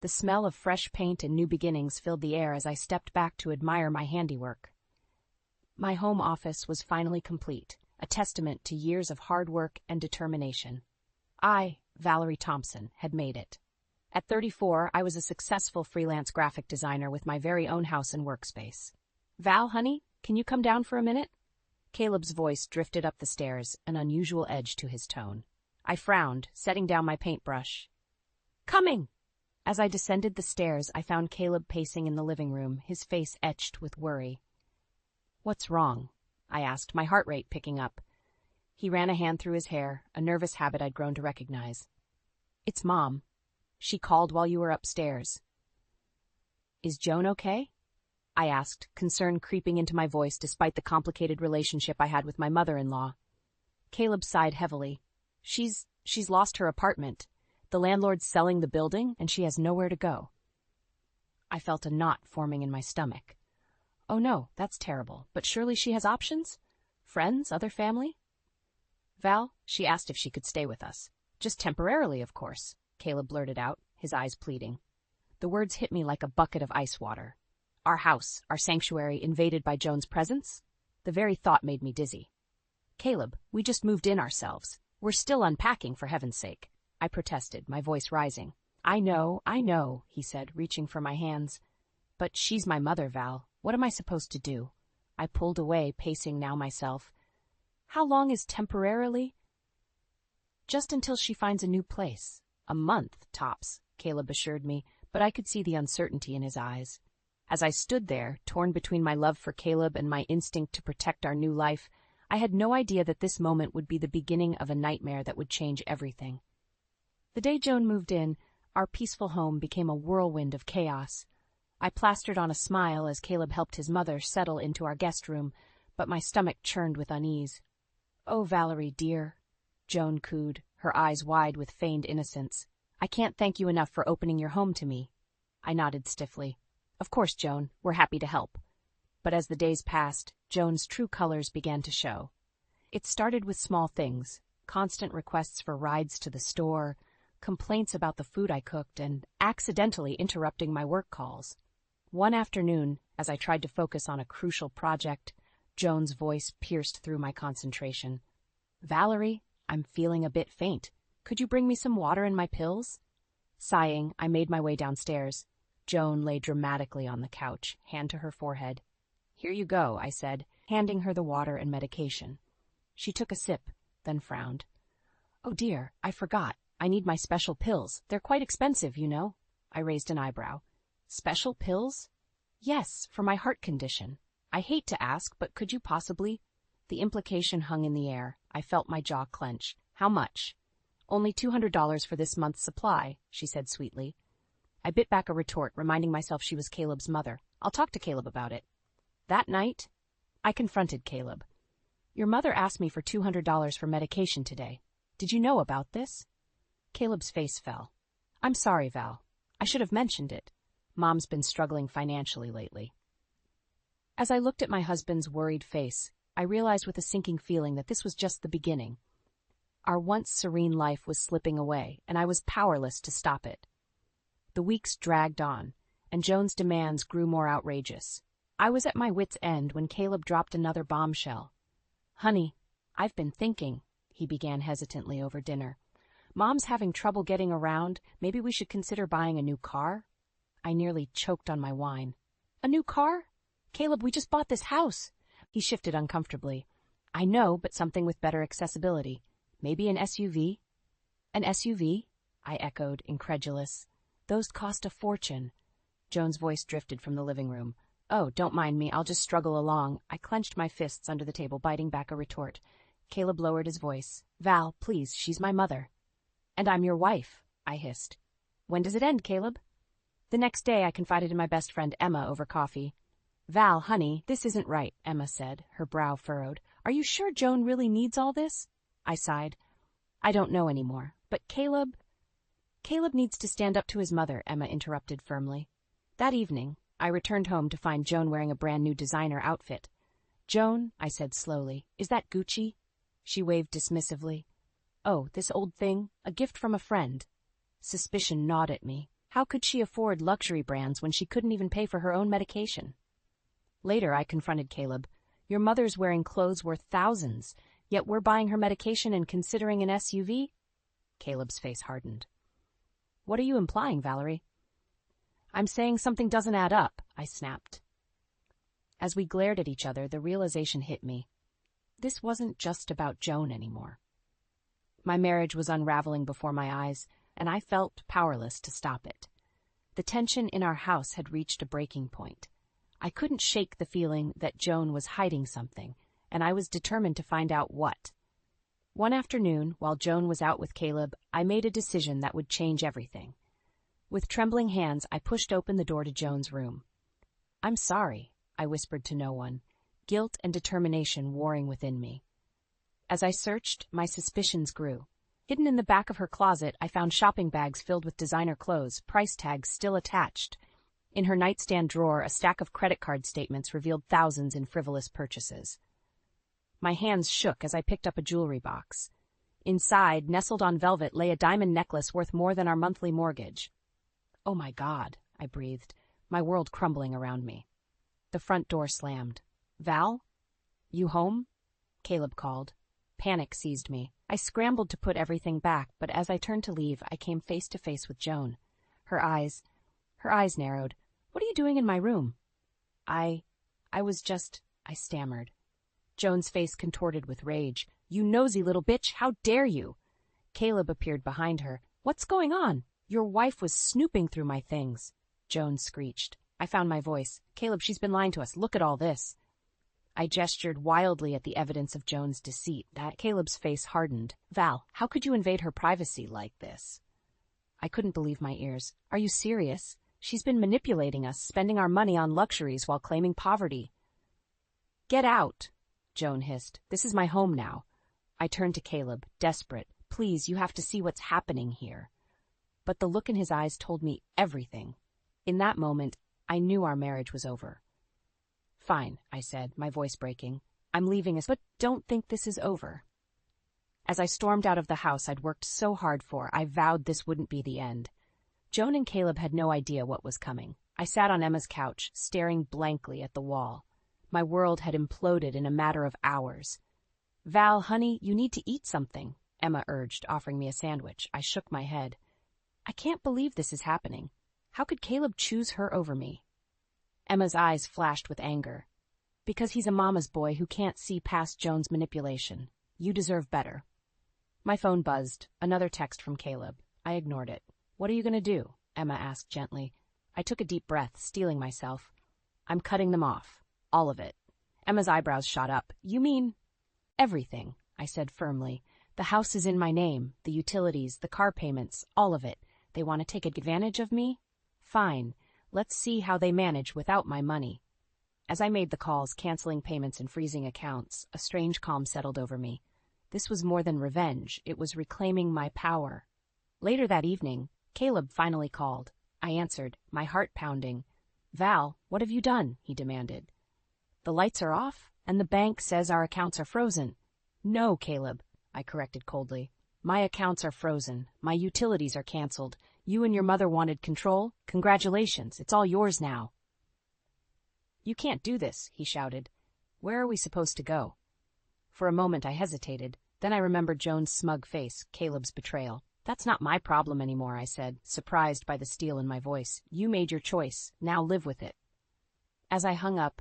The smell of fresh paint and new beginnings filled the air as I stepped back to admire my handiwork. My home office was finally complete, a testament to years of hard work and determination. I, Valerie Thompson, had made it. At 34, I was a successful freelance graphic designer with my very own house and workspace. "Val, honey, can you come down for a minute?" Caleb's voice drifted up the stairs, an unusual edge to his tone. I frowned, setting down my paintbrush. "Coming!" As I descended the stairs, I found Caleb pacing in the living room, his face etched with worry. "What's wrong?" I asked, my heart rate picking up. He ran a hand through his hair, a nervous habit I'd grown to recognize. "It's Mom. She called while you were upstairs." "Is Joan okay?" I asked, concern creeping into my voice despite the complicated relationship I had with my mother-in-law. Caleb sighed heavily. She's lost her apartment. The landlord's selling the building, and she has nowhere to go." I felt a knot forming in my stomach. Oh no, that's terrible, but surely she has options? Friends, other family? "Val, she asked if she could stay with us. Just temporarily, of course," Caleb blurted out, his eyes pleading. The words hit me like a bucket of ice water. Our house, our sanctuary, invaded by Joan's presence? The very thought made me dizzy. "Caleb, we just moved in ourselves. We're still unpacking, for heaven's sake," I protested, my voice rising. I know," he said, reaching for my hands. "But she's my mother, Val. What am I supposed to do?" I pulled away, pacing now myself. "How long is temporarily?" "Just until she finds a new place. A month, tops," Caleb assured me, but I could see the uncertainty in his eyes. As I stood there, torn between my love for Caleb and my instinct to protect our new life, I had no idea that this moment would be the beginning of a nightmare that would change everything. The day Joan moved in, our peaceful home became a whirlwind of chaos. I plastered on a smile as Caleb helped his mother settle into our guest room, but my stomach churned with unease. "Oh, Valerie, dear," Joan cooed, her eyes wide with feigned innocence. "I can't thank you enough for opening your home to me." I nodded stiffly. "Of course, Joan, we're happy to help." But as the days passed, Joan's true colors began to show. It started with small things, constant requests for rides to the store, complaints about the food I cooked, and accidentally interrupting my work calls. One afternoon, as I tried to focus on a crucial project, Joan's voice pierced through my concentration. "Valerie, I'm feeling a bit faint. Could you bring me some water and my pills?" Sighing, I made my way downstairs. Joan lay dramatically on the couch, hand to her forehead. "Here you go," I said, handing her the water and medication. She took a sip, then frowned. "Oh dear, I forgot. I need my special pills. They're quite expensive, you know." I raised an eyebrow. "Special pills?" "Yes, for my heart condition. I hate to ask, but could you possibly—" The implication hung in the air. I felt my jaw clench. "How much?" "Only $200 for this month's supply," she said sweetly. I bit back a retort, reminding myself she was Caleb's mother. "I'll talk to Caleb about it." That night, I confronted Caleb. "Your mother asked me for $200 for medication today. Did you know about this?" Caleb's face fell. "I'm sorry, Val. I should have mentioned it. Mom's been struggling financially lately." As I looked at my husband's worried face, I realized with a sinking feeling that this was just the beginning. Our once serene life was slipping away, and I was powerless to stop it. The weeks dragged on, and Joan's demands grew more outrageous. I was at my wits' end when Caleb dropped another bombshell. "Honey, I've been thinking," he began hesitantly over dinner. "Mom's having trouble getting around. Maybe we should consider buying a new car?" I nearly choked on my wine. "A new car? Caleb, we just bought this house." He shifted uncomfortably. "I know, but something with better accessibility. Maybe an SUV?" "An SUV?" I echoed, incredulous. "Those cost a fortune." Joan's voice drifted from the living room. "Oh, don't mind me, I'll just struggle along." I clenched my fists under the table, biting back a retort. Caleb lowered his voice. "Val, please, she's my mother." "And I'm your wife," I hissed. "When does it end, Caleb?" The next day I confided in my best friend Emma over coffee. "Val, honey, this isn't right," Emma said, her brow furrowed. "Are you sure Joan really needs all this?" I sighed. "I don't know anymore, but Caleb—" "Caleb needs to stand up to his mother," Emma interrupted firmly. That evening, I returned home to find Joan wearing a brand new designer outfit. "Joan," I said slowly, "is that Gucci?" She waved dismissively. "Oh, this old thing? A gift from a friend." Suspicion gnawed at me. How could she afford luxury brands when she couldn't even pay for her own medication? Later, I confronted Caleb. Your mother's wearing clothes worth thousands, yet we're buying her medication and considering an SUV? Caleb's face hardened. What are you implying, Valerie? I'm saying something doesn't add up, I snapped. As we glared at each other, the realization hit me. This wasn't just about Joan anymore. My marriage was unraveling before my eyes, and I felt powerless to stop it. The tension in our house had reached a breaking point. I couldn't shake the feeling that Joan was hiding something, and I was determined to find out what. One afternoon, while Joan was out with Caleb, I made a decision that would change everything. With trembling hands, I pushed open the door to Joan's room. I'm sorry, I whispered to no one, guilt and determination warring within me. As I searched, my suspicions grew. Hidden in the back of her closet, I found shopping bags filled with designer clothes, price tags still attached. In her nightstand drawer, a stack of credit card statements revealed thousands in frivolous purchases. My hands shook as I picked up a jewelry box. Inside, nestled on velvet, lay a diamond necklace worth more than our monthly mortgage. Oh my God, I breathed, my world crumbling around me. The front door slammed. Val? You home? Caleb called. Panic seized me. I scrambled to put everything back, but as I turned to leave, I came face to face with Joan. Her eyes narrowed. What are you doing in my room? I stammered. Joan's face contorted with rage. You nosy little bitch, how dare you? Caleb appeared behind her. What's going on? Your wife was snooping through my things. Joan screeched. I found my voice. Caleb, she's been lying to us. Look at all this. I gestured wildly at the evidence of Joan's deceit. Caleb's face hardened. Val, how could you invade her privacy like this? I couldn't believe my ears. Are you serious? She's been manipulating us, spending our money on luxuries while claiming poverty. Get out, Joan hissed. This is my home now. I turned to Caleb, desperate. Please, you have to see what's happening here. But the look in his eyes told me everything. In that moment, I knew our marriage was over. Fine, I said, my voice breaking. I'm leaving us, but don't think this is over. As I stormed out of the house I'd worked so hard for, I vowed this wouldn't be the end. Joan and Caleb had no idea what was coming. I sat on Emma's couch, staring blankly at the wall. My world had imploded in a matter of hours. Val, honey, you need to eat something, Emma urged, offering me a sandwich. I shook my head. I can't believe this is happening. How could Caleb choose her over me? Emma's eyes flashed with anger. Because he's a mama's boy who can't see past Joan's manipulation. You deserve better. My phone buzzed. Another text from Caleb. I ignored it. What are you going to do? Emma asked gently. I took a deep breath, steeling myself. I'm cutting them off. All of it. Emma's eyebrows shot up. You mean? Everything, I said firmly. The house is in my name, the utilities, the car payments, all of it. They want to take advantage of me? Fine. Let's see how they manage without my money. As I made the calls, canceling payments and freezing accounts, a strange calm settled over me. This was more than revenge. It was reclaiming my power. Later that evening, Caleb finally called. I answered, my heart pounding. Val, what have you done? He demanded. The lights are off, and the bank says our accounts are frozen. No, Caleb, I corrected coldly. My accounts are frozen. My utilities are canceled. You and your mother wanted control? Congratulations, it's all yours now. You can't do this, he shouted. Where are we supposed to go? For a moment I hesitated. Then I remembered Joan's smug face, Caleb's betrayal. That's not my problem anymore, I said, surprised by the steel in my voice. You made your choice. Now live with it. As I hung up,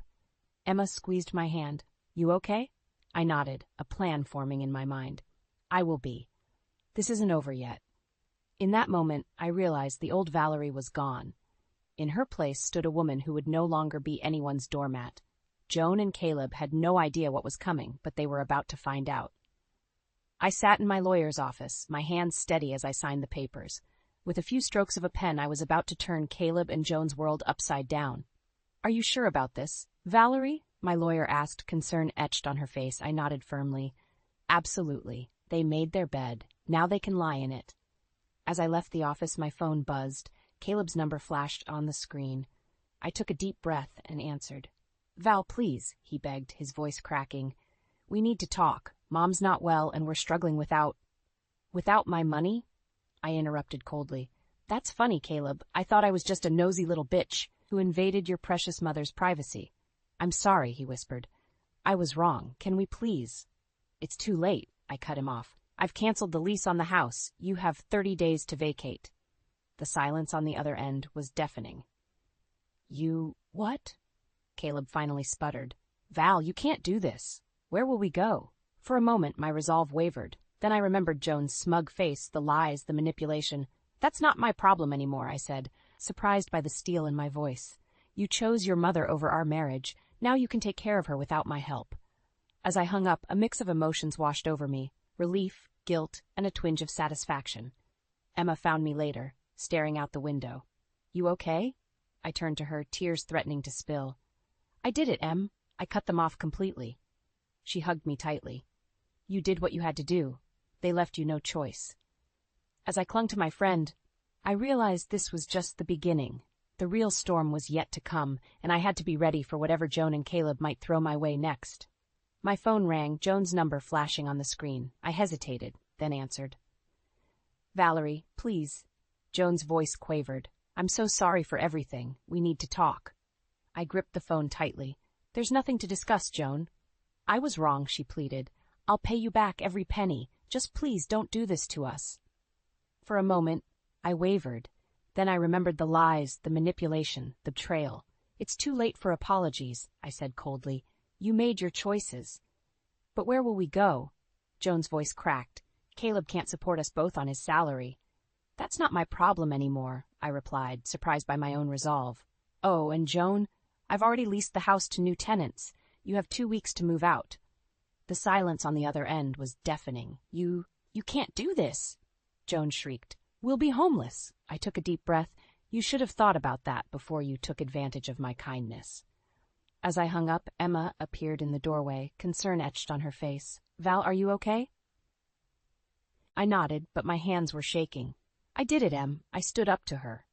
Emma squeezed my hand. You okay? I nodded, a plan forming in my mind. I will be. This isn't over yet. In that moment, I realized the old Valerie was gone. In her place stood a woman who would no longer be anyone's doormat. Joan and Caleb had no idea what was coming, but they were about to find out. I sat in my lawyer's office, my hands steady as I signed the papers. With a few strokes of a pen, I was about to turn Caleb and Joan's world upside down. Are you sure about this, Valerie? My lawyer asked, concern etched on her face. I nodded firmly. Absolutely. They made their bed. Now they can lie in it. As I left the office, my phone buzzed. Caleb's number flashed on the screen. I took a deep breath and answered. Val, please, he begged, his voice cracking. We need to talk. Mom's not well, and we're struggling without my money? I interrupted coldly. That's funny, Caleb. I thought I was just a nosy little bitch who invaded your precious mother's privacy. I'm sorry, he whispered. I was wrong. Can we please? It's too late, I cut him off. I've canceled the lease on the house. You have 30 days to vacate. The silence on the other end was deafening. You... what? Caleb finally sputtered. Val, you can't do this. Where will we go? For a moment, my resolve wavered. Then I remembered Joan's smug face, the lies, the manipulation. That's not my problem anymore, I said, surprised by the steel in my voice. You chose your mother over our marriage. Now you can take care of her without my help. As I hung up, a mix of emotions washed over me. Relief, guilt, and a twinge of satisfaction. Emma found me later, staring out the window. You okay? I turned to her, tears threatening to spill. I did it, Em. I cut them off completely. She hugged me tightly. You did what you had to do. They left you no choice. As I clung to my friend, I realized this was just the beginning. The real storm was yet to come, and I had to be ready for whatever Joan and Caleb might throw my way next. My phone rang, Joan's number flashing on the screen. I hesitated, then answered. Valerie, please. Joan's voice quavered. I'm so sorry for everything. We need to talk. I gripped the phone tightly. There's nothing to discuss, Joan. I was wrong, she pleaded. I'll pay you back every penny. Just please don't do this to us. For a moment, I wavered. Then I remembered the lies, the manipulation, the betrayal. It's too late for apologies, I said coldly. You made your choices. But where will we go? Joan's voice cracked. Caleb can't support us both on his salary. That's not my problem anymore, I replied, surprised by my own resolve. Oh, and Joan, I've already leased the house to new tenants. You have 2 weeks to move out. The silence on the other end was deafening. You can't do this, Joan shrieked. We'll be homeless. I took a deep breath. You should have thought about that before you took advantage of my kindness. As I hung up, Emma appeared in the doorway, concern etched on her face. Val, are you okay? I nodded, but my hands were shaking. I did it, Em. I stood up to her.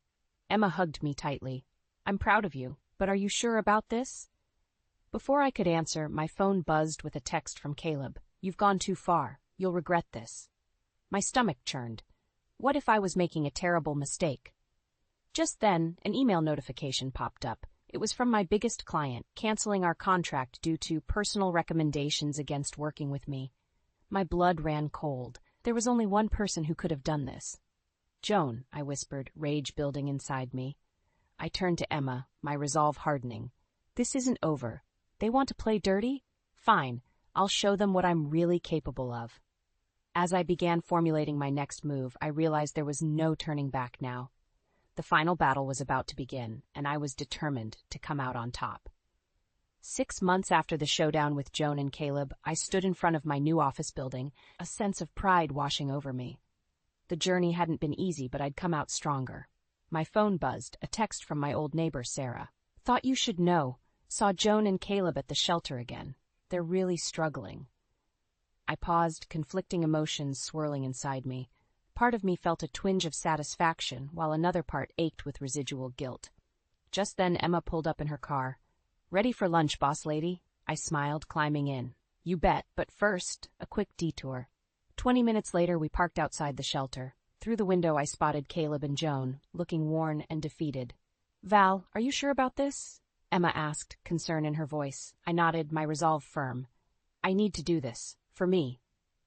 Emma hugged me tightly. I'm proud of you, but are you sure about this? Before I could answer, my phone buzzed with a text from Caleb. You've gone too far. You'll regret this. My stomach churned. What if I was making a terrible mistake? Just then, an email notification popped up. It was from my biggest client, canceling our contract due to personal recommendations against working with me. My blood ran cold. There was only one person who could have done this. Joan, I whispered, rage building inside me. I turned to Emma, my resolve hardening. This isn't over. They want to play dirty? Fine, I'll show them what I'm really capable of. As I began formulating my next move, I realized there was no turning back now. The final battle was about to begin, and I was determined to come out on top. 6 months after the showdown with Joan and Caleb, I stood in front of my new office building, a sense of pride washing over me. The journey hadn't been easy, but I'd come out stronger. My phone buzzed, a text from my old neighbor, Sarah. Thought you should know. Saw Joan and Caleb at the shelter again. They're really struggling. I paused, conflicting emotions swirling inside me. Part of me felt a twinge of satisfaction, while another part ached with residual guilt. Just then Emma pulled up in her car. Ready for lunch, boss lady? I smiled, climbing in. You bet, but first, a quick detour. 20 minutes later, we parked outside the shelter. Through the window, I spotted Caleb and Joan, looking worn and defeated. Val, are you sure about this? Emma asked, concern in her voice. I nodded, my resolve firm. I need to do this. For me.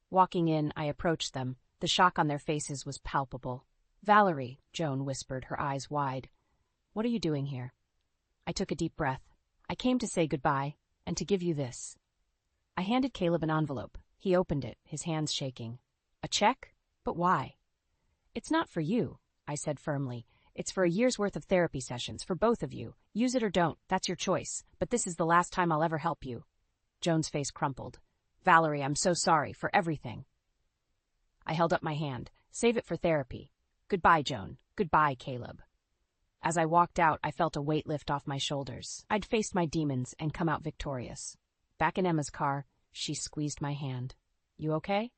Walking in, I approached them. The shock on their faces was palpable. Valerie, Joan whispered, her eyes wide. What are you doing here? I took a deep breath. I came to say goodbye, and to give you this. I handed Caleb an envelope. He opened it, his hands shaking. A check? But why? It's not for you, I said firmly. It's for a year's worth of therapy sessions, for both of you. Use it or don't, that's your choice. But this is the last time I'll ever help you. Joan's face crumpled. Valerie, I'm so sorry for everything. I held up my hand. Save it for therapy. Goodbye, Joan. Goodbye, Caleb. As I walked out, I felt a weight lift off my shoulders. I'd faced my demons and come out victorious. Back in Emma's car, she squeezed my hand. You okay?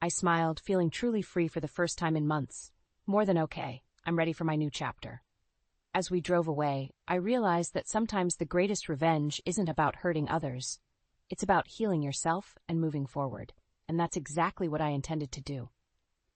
I smiled, feeling truly free for the first time in months. More than okay. I'm ready for my new chapter. As we drove away, I realized that sometimes the greatest revenge isn't about hurting others. It's about healing yourself and moving forward. And that's exactly what I intended to do.